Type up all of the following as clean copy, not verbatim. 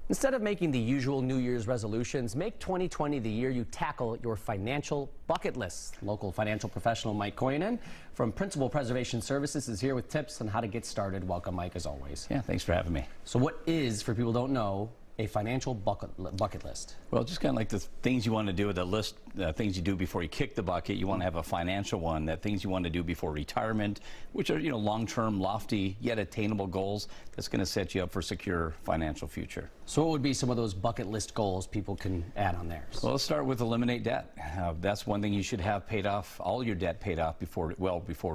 Instead of making the usual New Year's resolutions, make 2020 the year you tackle your financial bucket list. Local financial professional Mike Kojonen from Principal Preservation Services is here with tips on how to get started. Welcome, Mike, as always. Yeah, thanks for having me. So what is, for people who don't know, a financial bucket list? Well, just kind of like the things you want to do, the list, things you do before you kick the bucket. You want to have a financial one, that things you want to do before retirement, which are, long-term, lofty, yet attainable goals that's going to set you up for a secure financial future. So what would be some of those bucket list goals people can add on theirs? Well, let's start with eliminate debt. That's one thing you should have paid off, all your debt paid off before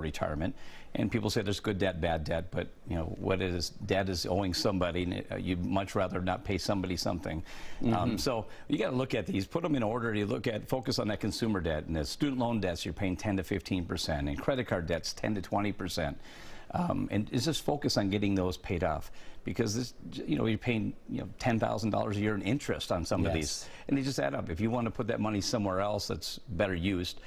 retirement. And people say there's good debt, bad debt, but what is debt is owing somebody. You'd much rather not pay somebody something. So you got to look at these, put them in order. You focus on that consumer debt, and the student loan debts you're paying 10 to 15%, and credit card debts 10 to 20%. And it's just focus on getting those paid off, because this, you're paying $10,000 a year in interest on some of these, and they just add up. If you want to put that money somewhere else that's better used,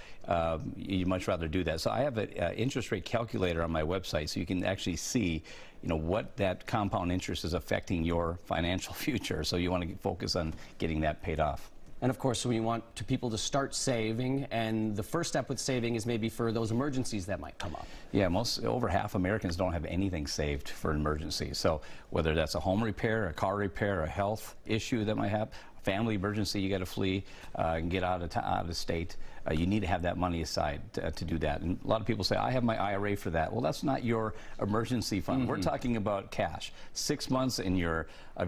you'd much rather do that. So I have an interest rate calculator on my website, so you can actually see what that compound interest is affecting your financial future. So you want to focus on getting that paid off. And of course, we want people to start saving, and the first step with saving is maybe for those emergencies that might come up. Yeah, over half Americans don't have anything saved for an emergency. So whether that's a home repair, a car repair, a health issue that might happen, family emergency, you got to flee and get out of state, you need to have that money aside to do that. And a lot of people say, I have my IRA for that. Well, that's not your emergency fund. We're talking about cash. 6 months of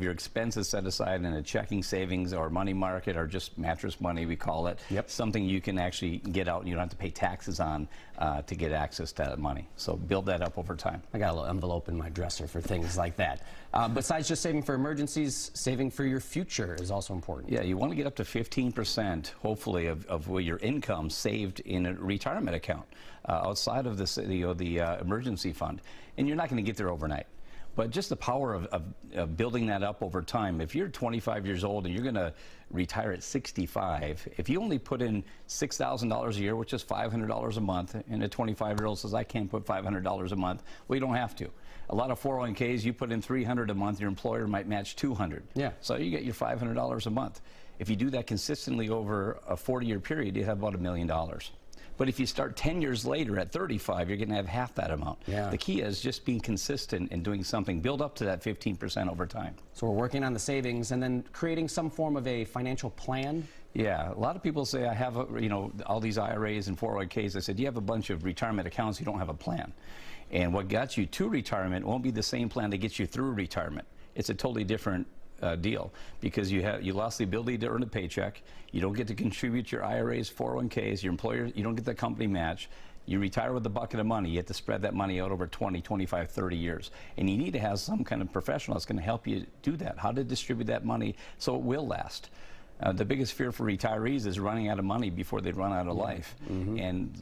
your expenses set aside in a checking, savings, or money market, or just mattress money, we call it. Something you can actually get out and you don't have to pay taxes on to get access to that money. So build that up over time. I got a little envelope in my dresser for things like that. Besides just saving for emergencies, saving for your future is also important. Yeah, you want to get up to 15%, hopefully, of your income saved in a retirement account outside of the emergency fund. And you're not going to get there overnight. But just the power of building that up over time. If you're 25 years old and you're going to retire at 65, if you only put in $6,000 a year, which is $500 a month, and a 25-year-old says, I can't put $500 a month, well, you don't have to. A lot of 401ks, you put in $300 a month, your employer might match $200. Yeah. So you get your $500 a month. If you do that consistently over a 40-year period, you have about $1 million. But if you start 10 years later at 35, you're going to have half that amount. Yeah. The key is just being consistent and doing something. Build up to that 15% over time. So we're working on the savings and then creating some form of a financial plan. Yeah, a lot of people say, I have all these IRAs and 401ks. I said, you have a bunch of retirement accounts, you don't have a plan. And what got you to retirement won't be the same plan that gets you through retirement. It's a totally different deal, because you lost the ability to earn a paycheck. You don't get to contribute your IRAs, 401ks, your employer, you don't get the company match. You retire with a bucket of money. You have to spread that money out over 20, 25, 30 years. And you need to have some kind of professional that's going to help you do that, how to distribute that money so it will last. The biggest fear for retirees is running out of money before they run out of life. And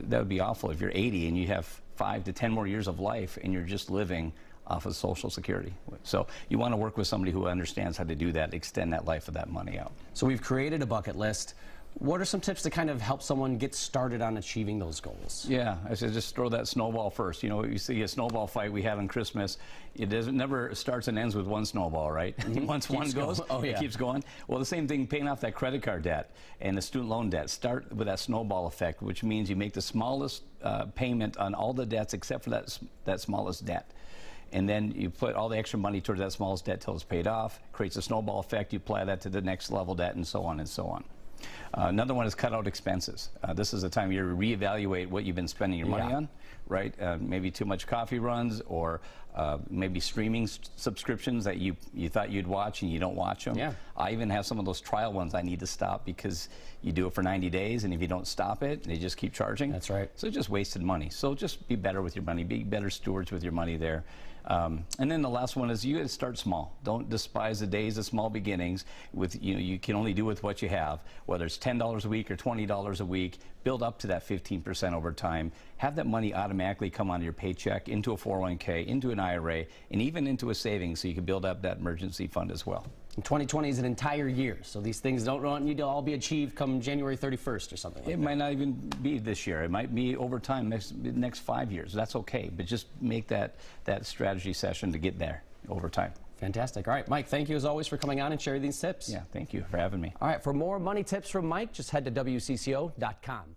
that would be awful if you're 80 and you have 5 to 10 more years of life and you're just living off of Social Security. So you want to work with somebody who understands how to do that, extend that life of that money out. So we've created a bucket list. What are some tips to kind of help someone get started on achieving those goals? Yeah, I said just throw that snowball first. You see a snowball fight we had on Christmas. It never starts and ends with one snowball, right? Once one goes, it keeps going. Well, the same thing, paying off that credit card debt and the student loan debt. Start with that snowball effect, which means you make the smallest payment on all the debts except for that smallest debt. And then you put all the extra money towards that smallest debt till it's paid off. Creates a snowball effect. You apply that to the next level debt, and so on and so on. Another one is cut out expenses. This is the time you reevaluate what you've been spending your money on, right? Maybe too much coffee runs, or maybe streaming subscriptions that you thought you'd watch and you don't watch them. Yeah. I even have some of those trial ones I need to stop, because you do it for 90 days, and if you don't stop it, they just keep charging. That's right. So it's just wasted money. So just be better with your money. Be better stewards with your money there. And then the last one is you got to start small. Don't despise the days of small beginnings. You can only do with what you have, whether it's $10 a week or $20 a week. Build up to that 15% over time. Have that money automatically come out of your paycheck into a 401k, into an IRA, and even into a savings, so you can build up that emergency fund as well. And 2020 is an entire year, so these things don't need to all be achieved come January 31st or something like that. It might not even be this year. It might be over time, next 5 years. That's okay, but just make that strategy session to get there over time. Fantastic. All right, Mike, thank you as always for coming on and sharing these tips. Yeah, thank you for having me. All right, for more money tips from Mike, just head to WCCO.com.